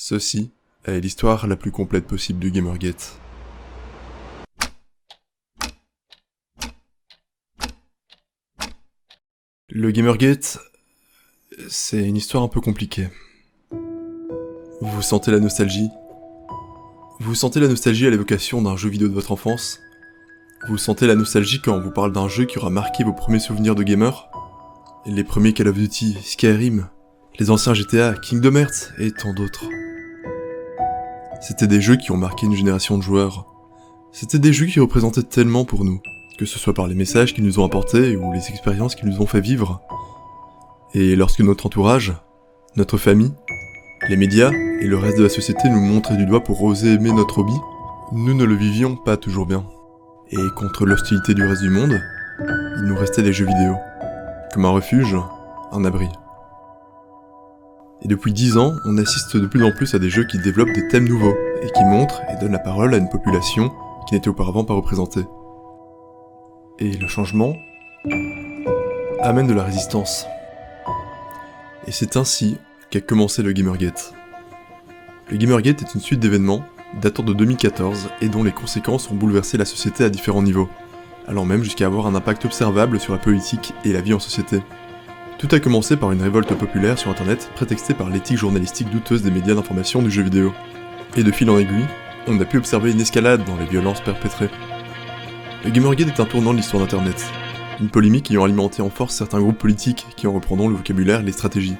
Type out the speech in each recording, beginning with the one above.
Ceci est l'histoire la plus complète possible du Gamergate. Le Gamergate, c'est une histoire un peu compliquée. Vous sentez la nostalgie ? Vous sentez la nostalgie à l'évocation d'un jeu vidéo de votre enfance ? Vous sentez la nostalgie quand on vous parle d'un jeu qui aura marqué vos premiers souvenirs de gamer ? Les premiers Call of Duty, Skyrim, les anciens GTA, Kingdom Hearts et tant d'autres. C'était des jeux qui ont marqué une génération de joueurs. C'était des jeux qui représentaient tellement pour nous, que ce soit par les messages qu'ils nous ont apportés ou les expériences qu'ils nous ont fait vivre. Et lorsque notre entourage, notre famille, les médias et le reste de la société nous montraient du doigt pour oser aimer notre hobby, nous ne le vivions pas toujours bien. Et contre l'hostilité du reste du monde, il nous restait les jeux vidéo, comme un refuge, un abri. Et depuis 10 ans, on assiste de plus en plus à des jeux qui développent des thèmes nouveaux, et qui montrent et donnent la parole à une population qui n'était auparavant pas représentée. Et le changement amène de la résistance. Et c'est ainsi qu'a commencé le Gamergate. Le Gamergate est une suite d'événements datant de 2014 et dont les conséquences ont bouleversé la société à différents niveaux, allant même jusqu'à avoir un impact observable sur la politique et la vie en société. Tout a commencé par une révolte populaire sur internet prétextée par l'éthique journalistique douteuse des médias d'information du jeu vidéo. Et de fil en aiguille, on a pu observer une escalade dans les violences perpétrées. Le Gamergate est un tournant de l'histoire d'internet, une polémique ayant alimenté en force certains groupes politiques qui en reprendront le vocabulaire et les stratégies.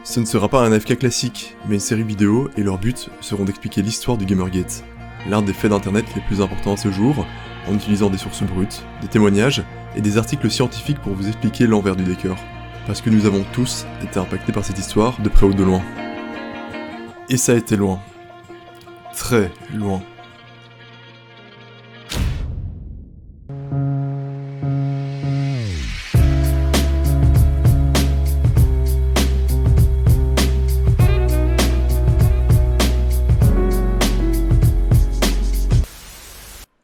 Ce ne sera pas un AFK classique, mais une série vidéo et leur but seront d'expliquer l'histoire du Gamergate, l'un des faits d'internet les plus importants à ce jour, en utilisant des sources brutes, des témoignages et des articles scientifiques pour vous expliquer l'envers du décor. Parce que nous avons tous été impactés par cette histoire, de près ou de loin. Et ça a été loin. Très loin.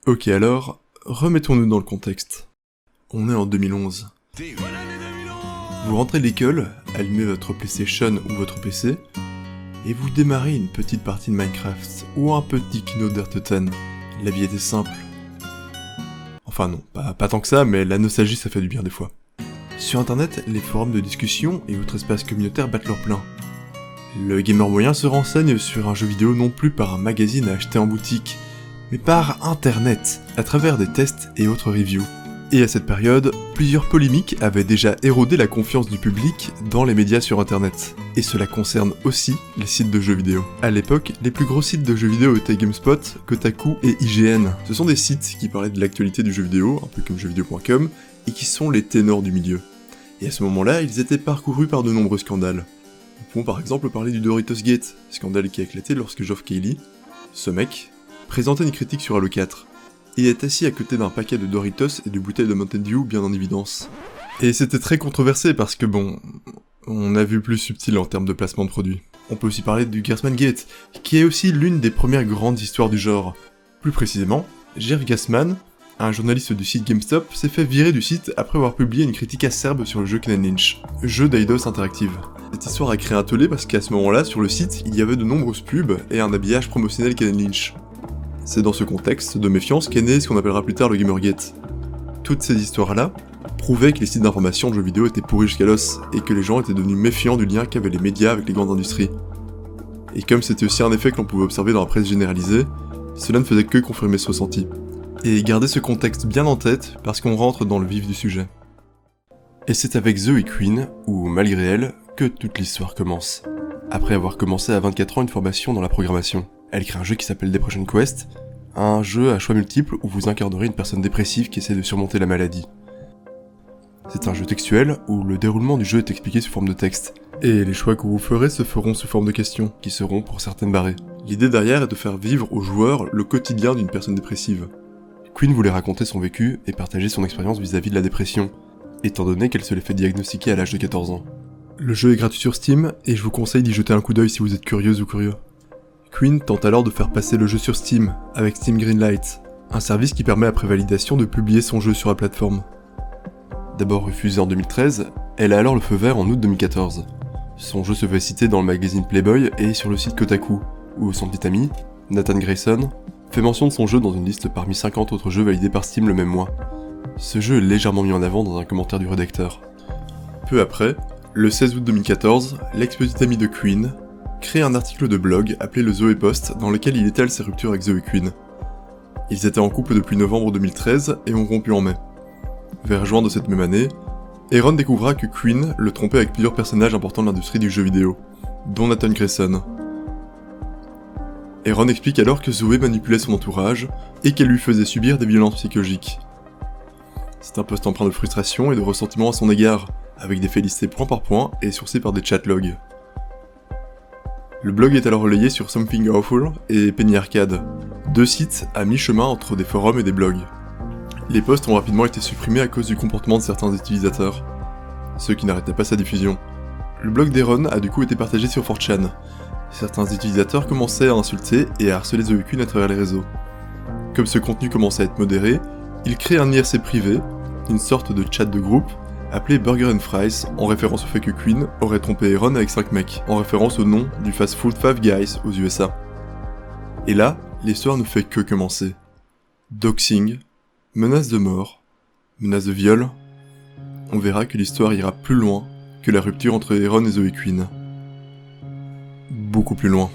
Ok alors, remettons-nous dans le contexte. On est en 2011. Vous rentrez de l'école, allumez votre PlayStation ou votre PC, et vous démarrez une petite partie de Minecraft, ou un petit Kino Dirt 10. La vie était simple. Enfin non, pas tant que ça, mais la nostalgie ça fait du bien des fois. Sur internet, les forums de discussion et autres espaces communautaires battent leur plein. Le gamer moyen se renseigne sur un jeu vidéo non plus par un magazine à acheter en boutique, mais par internet, à travers des tests et autres reviews. Et à cette période, plusieurs polémiques avaient déjà érodé la confiance du public dans les médias sur internet. Et cela concerne aussi les sites de jeux vidéo. À l'époque, les plus gros sites de jeux vidéo étaient GameSpot, Kotaku et IGN. Ce sont des sites qui parlaient de l'actualité du jeu vidéo, un peu comme jeuxvideo.com, et qui sont les ténors du milieu. Et à ce moment-là, ils étaient parcourus par de nombreux scandales. Nous pouvons par exemple parler du Doritos Gate, scandale qui a éclaté lorsque Geoff Keighley, ce mec, présentait une critique sur Halo 4, et est assis à côté d'un paquet de Doritos et de bouteilles de Mountain Dew bien en évidence. Et c'était très controversé parce que bon, on a vu plus subtil en termes de placement de produits. On peut aussi parler du Gassman Gate, qui est aussi l'une des premières grandes histoires du genre. Plus précisément, Jeff Gassman, un journaliste du site GameStop, s'est fait virer du site après avoir publié une critique acerbe sur le jeu Ken & Lynch, jeu d'Eidos Interactive. Cette histoire a créé un tollé parce qu'à ce moment-là, sur le site, il y avait de nombreuses pubs et un habillage promotionnel Ken & Lynch. C'est dans ce contexte de méfiance qu'est né ce qu'on appellera plus tard le Gamergate. Toutes ces histoires-là prouvaient que les sites d'information de jeux vidéo étaient pourris jusqu'à l'os, et que les gens étaient devenus méfiants du lien qu'avaient les médias avec les grandes industries. Et comme c'était aussi un effet que l'on pouvait observer dans la presse généralisée, cela ne faisait que confirmer ce ressenti. Et gardez ce contexte bien en tête, parce qu'on rentre dans le vif du sujet. Et c'est avec Zoe Quinn, ou malgré elle, que toute l'histoire commence. Après avoir commencé à 24 ans une formation dans la programmation. Elle crée un jeu qui s'appelle Depression Quest, un jeu à choix multiples où vous incarnerez une personne dépressive qui essaie de surmonter la maladie. C'est un jeu textuel où le déroulement du jeu est expliqué sous forme de texte, et les choix que vous ferez se feront sous forme de questions, qui seront pour certaines barrées. L'idée derrière est de faire vivre aux joueurs le quotidien d'une personne dépressive. Quinn voulait raconter son vécu et partager son expérience vis-à-vis de la dépression, étant donné qu'elle se l'est fait diagnostiquer à l'âge de 14 ans. Le jeu est gratuit sur Steam, et je vous conseille d'y jeter un coup d'œil si vous êtes curieuse ou curieux. Quinn tente alors de faire passer le jeu sur Steam, avec Steam Greenlight, un service qui permet après validation de publier son jeu sur la plateforme. D'abord refusée en 2013, elle a alors le feu vert en août 2014. Son jeu se fait citer dans le magazine Playboy et sur le site Kotaku, où son petit ami, Nathan Grayson, fait mention de son jeu dans une liste parmi 50 autres jeux validés par Steam le même mois. Ce jeu est légèrement mis en avant dans un commentaire du rédacteur. Peu après, le 16 août 2014, l'ex-petit ami de Queen crée un article de blog appelé le Zoé Post dans lequel il étale ses ruptures avec Zoe Queen. Ils étaient en couple depuis novembre 2013 et ont rompu en mai. Vers juin de cette même année, Aaron découvra que Queen le trompait avec plusieurs personnages importants de l'industrie du jeu vidéo, dont Nathan Grayson. Aaron explique alors que Zoé manipulait son entourage et qu'elle lui faisait subir des violences psychologiques. C'est un post empreint de frustration et de ressentiment à son égard, avec des faits listés point par point et sourcés par des chatlogs. Le blog est alors relayé sur Something Awful et Penny Arcade, deux sites à mi-chemin entre des forums et des blogs. Les posts ont rapidement été supprimés à cause du comportement de certains utilisateurs, ceux qui n'arrêtaient pas sa diffusion. Le blog d'Aaron a du coup été partagé sur 4chan. Certains utilisateurs commençaient à insulter et à harceler Zoe Queen à travers les réseaux. Comme ce contenu commençait à être modéré, il crée un IRC privé, une sorte de chat de groupe, appelé Burger and Fries, en référence au fait que Queen aurait trompé Aaron avec 5 mecs, en référence au nom du fast-food Five Guys aux USA. Et là, l'histoire ne fait que commencer. Doxing, menaces de mort, menaces de viol. On verra que l'histoire ira plus loin que la rupture entre Aaron et Zoe Queen. Beaucoup plus loin.